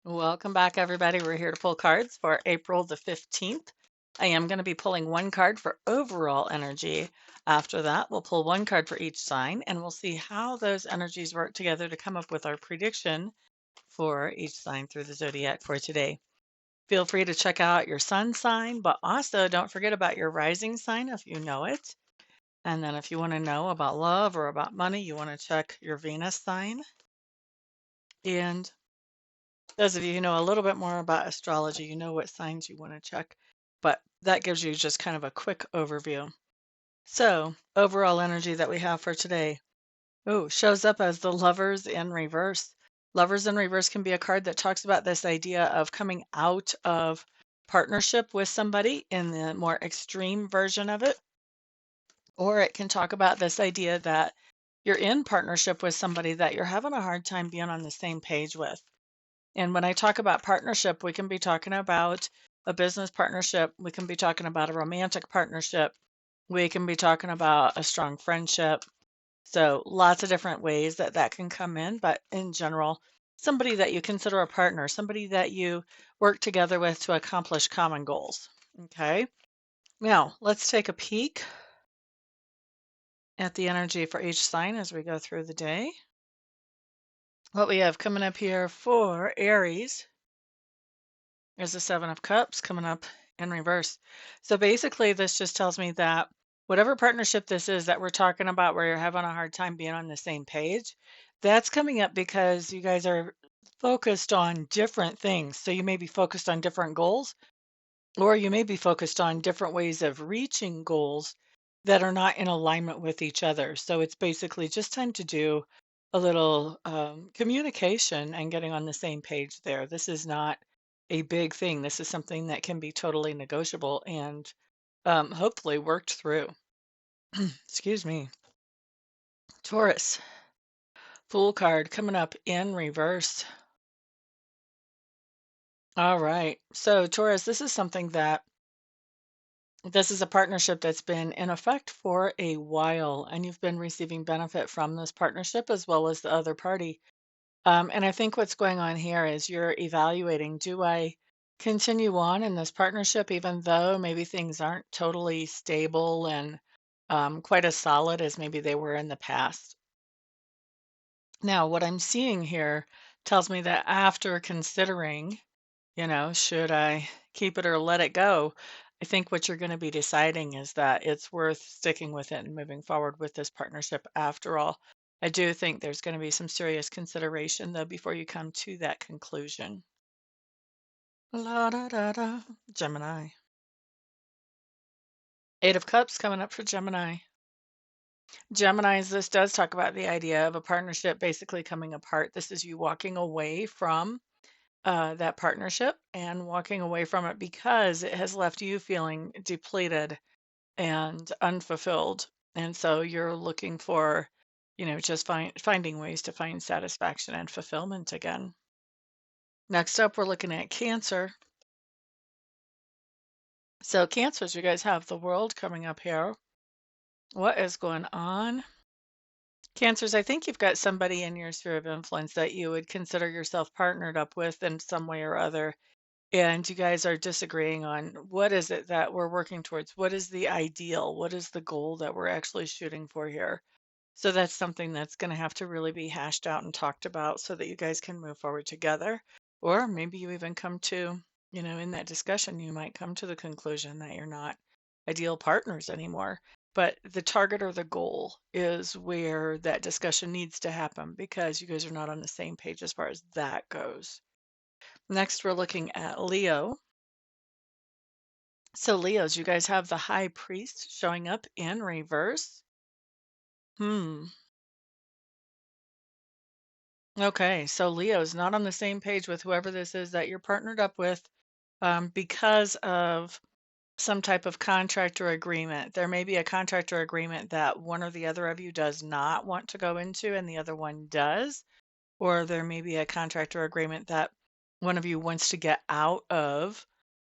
Welcome back, everybody. We're here to pull cards for April the 15th. I am going to be pulling one card for overall energy. After that, we'll pull one card for each sign and we'll see how those energies work together to come up with our prediction for each sign through the zodiac for today. Feel free to check out your sun sign, but also don't forget about your rising sign if you know it. And then if you want to know about love or about money, you want to check your Venus sign. And those of you who know a little bit more about astrology, you know what signs you want to check, but that gives you just kind of a quick overview. So, overall energy that we have for today. Oh, shows up as the Lovers in reverse. Lovers in reverse can be a card that talks about this idea of coming out of partnership with somebody in the more extreme version of it. Or it can talk about this idea that you're in partnership with somebody that you're having a hard time being on the same page with. And when I talk about partnership, we can be talking about a business partnership. We can be talking about a romantic partnership. We can be talking about a strong friendship. So lots of different ways that that can come in. But in general, somebody that you consider a partner, somebody that you work together with to accomplish common goals. Okay. Now let's take a peek at the energy for each sign as we go through the day. What we have coming up here for Aries. There's the Seven of Cups coming up in reverse. So basically, this just tells me that whatever partnership this is that we're talking about, where you're having a hard time being on the same page, that's coming up because you guys are focused on different things. So you may be focused on different goals, or you may be focused on different ways of reaching goals that are not in alignment with each other. So it's basically just time to do a little communication and getting on the same page there. This is not a big thing. This is something that can be totally negotiable and hopefully worked through. Excuse me. Taurus, Fool card coming up in reverse. All right. So, Taurus, this is something that this is a partnership that's been in effect for a while, and you've been receiving benefit from this partnership as well as the other party. And I think what's going on here is you're evaluating, do I continue on in this partnership, even though maybe things aren't totally stable and quite as solid as maybe they were in the past? Now, what I'm seeing here tells me that after considering, should I keep it or let it go? I think what you're going to be deciding is that it's worth sticking with it and moving forward with this partnership after all. I do think there's going to be some serious consideration, though, before you come to that conclusion. La da da da. Gemini. Eight of Cups coming up for Gemini. Geminis, this does talk about the idea of a partnership basically coming apart. This is you walking away from that partnership and walking away from it because it has left you feeling depleted and unfulfilled. And so you're looking for, just finding ways to find satisfaction and fulfillment again. Next up, we're looking at Cancer. So, Cancers, you guys have the World coming up here. What is going on? Cancers, I think you've got somebody in your sphere of influence that you would consider yourself partnered up with in some way or other. And you guys are disagreeing on what is it that we're working towards? What is the ideal? What is the goal that we're actually shooting for here? So that's something that's going to have to really be hashed out and talked about so that you guys can move forward together. Or maybe you even come to, in that discussion, you might come to the conclusion that you're not ideal partners anymore. But the target or the goal is where that discussion needs to happen because you guys are not on the same page as far as that goes. Next, we're looking at Leo. So, Leos, you guys have the High Priest showing up in reverse. Hmm. Okay, so Leo's not on the same page with whoever this is that you're partnered up with because of some type of contract or agreement. There may be a contract or agreement that one or the other of you does not want to go into and the other one does. Or there may be a contract or agreement that one of you wants to get out of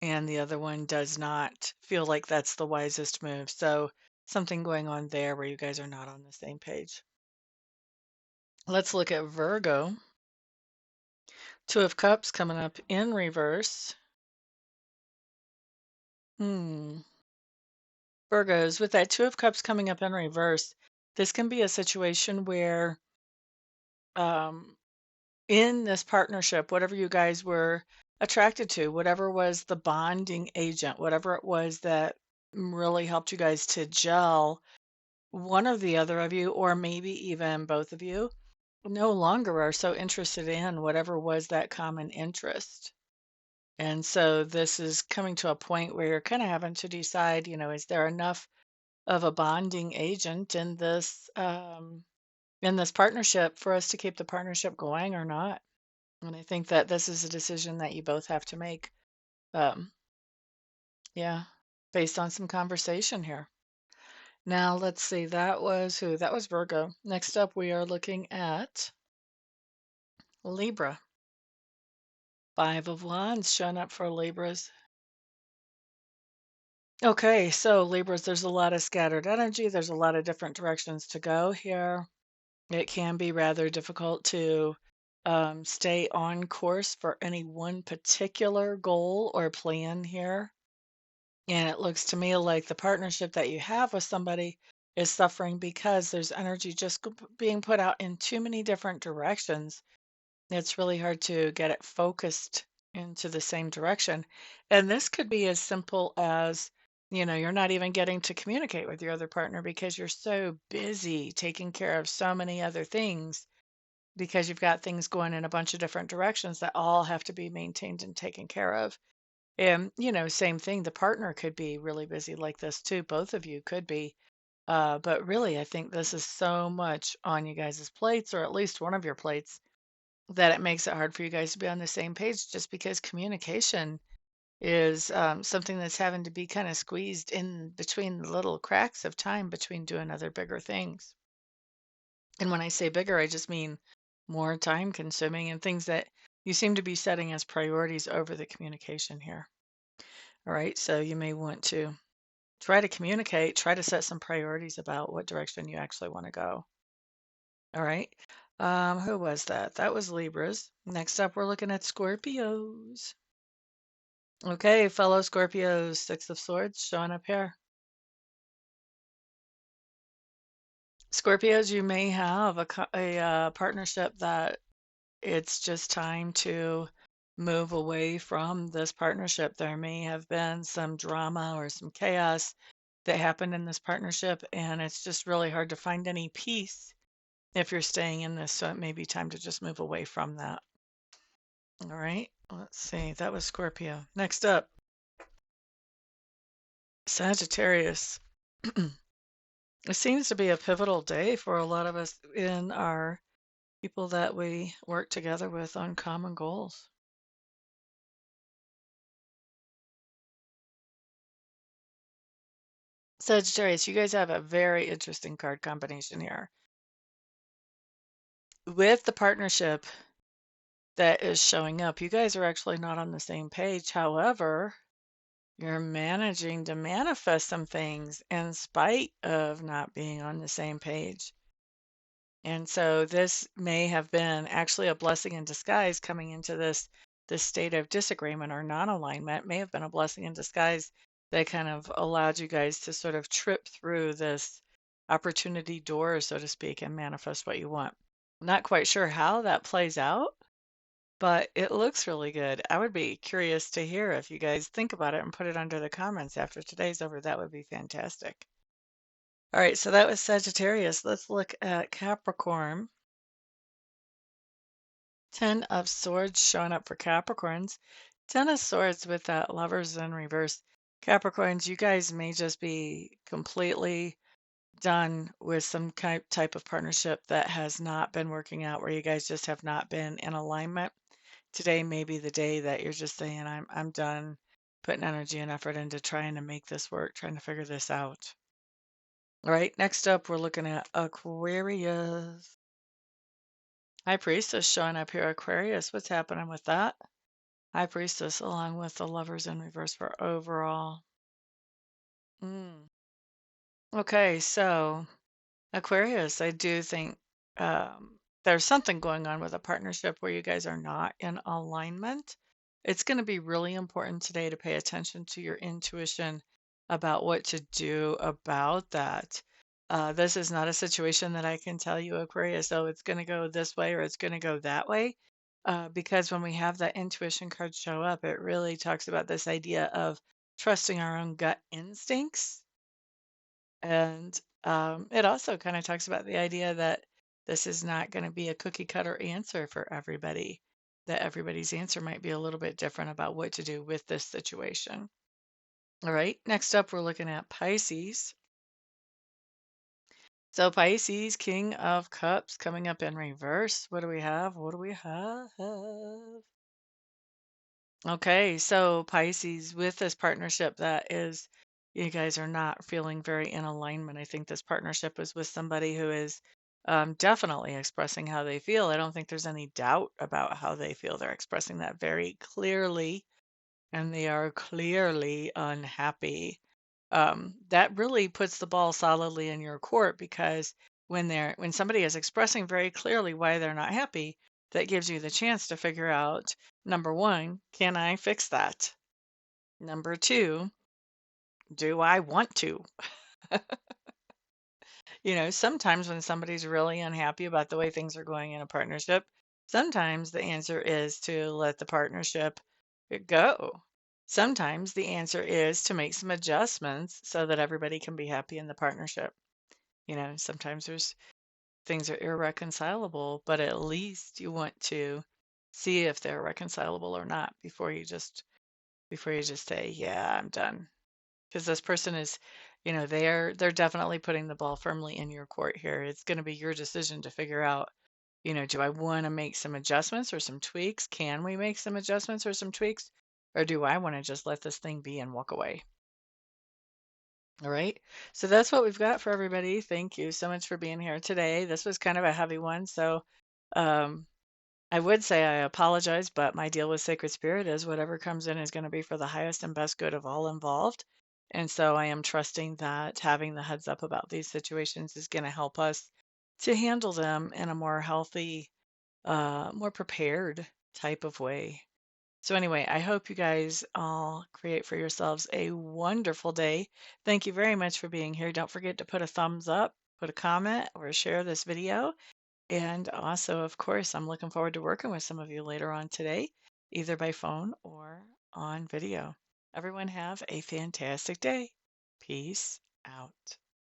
and the other one does not feel like that's the wisest move. So something going on there where you guys are not on the same page. Let's look at Virgo. Two of Cups coming up in reverse. Hmm. Virgos, with that Two of Cups coming up in reverse, this can be a situation where um, in this partnership, whatever you guys were attracted to, whatever was the bonding agent, whatever it was that really helped you guys to gel, one or the other of you, or maybe even both of you, no longer are so interested in whatever was that common interest. And so this is coming to a point where you're kind of having to decide, is there enough of a bonding agent in this partnership for us to keep the partnership going or not? And I think that this is a decision that you both have to make. Um, yeah, based on some conversation here. Now, let's see. That was who? That was Virgo. Next up, we are looking at Libra. Five of Wands showing up for Libras. Okay, so Libras, there's a lot of scattered energy. There's a lot of different directions to go here. It can be rather difficult to stay on course for any one particular goal or plan here. And it looks to me like the partnership that you have with somebody is suffering because there's energy just being put out in too many different directions. It's really hard to get it focused into the same direction. And this could be as simple as, you're not even getting to communicate with your other partner because you're so busy taking care of so many other things because you've got things going in a bunch of different directions that all have to be maintained and taken care of. And, same thing, the partner could be really busy like this too. Both of you could be. But really, I think this is so much on you guys' plates, or at least one of your plates, that it makes it hard for you guys to be on the same page just because communication is something that's having to be kind of squeezed in between the little cracks of time between doing other bigger things. And when I say bigger, I just mean more time consuming and things that you seem to be setting as priorities over the communication here. All right. So you may want to try to communicate, try to set some priorities about what direction you actually want to go. All right. Who was that? That was Libras. Next up, we're looking at Scorpios. Okay, fellow Scorpios, Six of Swords showing up here. Scorpios, you may have a partnership that it's just time to move away from this partnership. There may have been some drama or some chaos that happened in this partnership, and it's just really hard to find any peace if you're staying in this. So it may be time to just move away from that. All right, let's see. That was Scorpio. Next up, Sagittarius. It seems to be a pivotal day for a lot of us in our people that we work together with on common goals. Sagittarius, you guys have a very interesting card combination here. With the partnership that is showing up, you guys are actually not on the same page. However, you're managing to manifest some things in spite of not being on the same page. And so this may have been actually a blessing in disguise coming into this state of disagreement or non-alignment may have been a blessing in disguise that kind of allowed you guys to sort of trip through this opportunity door, so to speak, and manifest what you want. Not quite sure how that plays out, but it looks really good. I would be curious to hear if you guys think about it and put it under the comments after today's over. That would be fantastic. All right, so that was Sagittarius. Let's look at Capricorn. 10 of Swords showing up for Capricorns. 10 of Swords with that Lovers in reverse. Capricorns, you guys may just be completely done with some type of partnership that has not been working out, where you guys just have not been in alignment. Today may be the day that you're just saying, I'm done putting energy and effort into trying to make this work, trying to figure this out. All right, next up, we're looking at Aquarius. High Priestess showing up here, Aquarius. What's happening with that? High Priestess along with the Lovers in reverse for overall. Mm. Okay, so Aquarius, I do think there's something going on with a partnership where you guys are not in alignment, it's going to be really important today to pay attention to your intuition about what to do about that. This is not a situation that I can tell you, Aquarius, oh, it's going to go this way or it's going to go that way. Because when we have that intuition card show up, it really talks about this idea of trusting our own gut instincts. And it also kind of talks about the idea that this is not going to be a cookie cutter answer for everybody, that everybody's answer might be a little bit different about what to do with this situation. All right, next up, we're looking at Pisces. So, Pisces, King of Cups, coming up in reverse. What do we have? What do we have? Okay, so Pisces, with this partnership that is, you guys are not feeling very in alignment. I think this partnership is with somebody who is definitely expressing how they feel. I don't think there's any doubt about how they feel. They're expressing that very clearly, and they are clearly unhappy. That really puts the ball solidly in your court because when somebody is expressing very clearly why they're not happy, that gives you the chance to figure out, number one, can I fix that? Number two, do I want to? Sometimes when somebody's really unhappy about the way things are going in a partnership, sometimes the answer is to let the partnership go. Sometimes the answer is to make some adjustments so that everybody can be happy in the partnership. Sometimes there's things are irreconcilable, but at least you want to see if they're reconcilable or not before you just say, "Yeah, I'm done." Because this person is, they're definitely putting the ball firmly in your court here. It's going to be your decision to figure out, do I want to make some adjustments or some tweaks? Can we make some adjustments or some tweaks? Or do I want to just let this thing be and walk away? All right. So that's what we've got for everybody. Thank you so much for being here today. This was kind of a heavy one. So um, I would say I apologize, but my deal with Sacred Spirit is whatever comes in is going to be for the highest and best good of all involved. And so I am trusting that having the heads up about these situations is going to help us to handle them in a more healthy, more prepared type of way. So, anyway, I hope you guys all create for yourselves a wonderful day. Thank you very much for being here. Don't forget to put a thumbs up, put a comment, or share this video. And also, of course, I'm looking forward to working with some of you later on today, either by phone or on video. Everyone have a fantastic day. Peace out.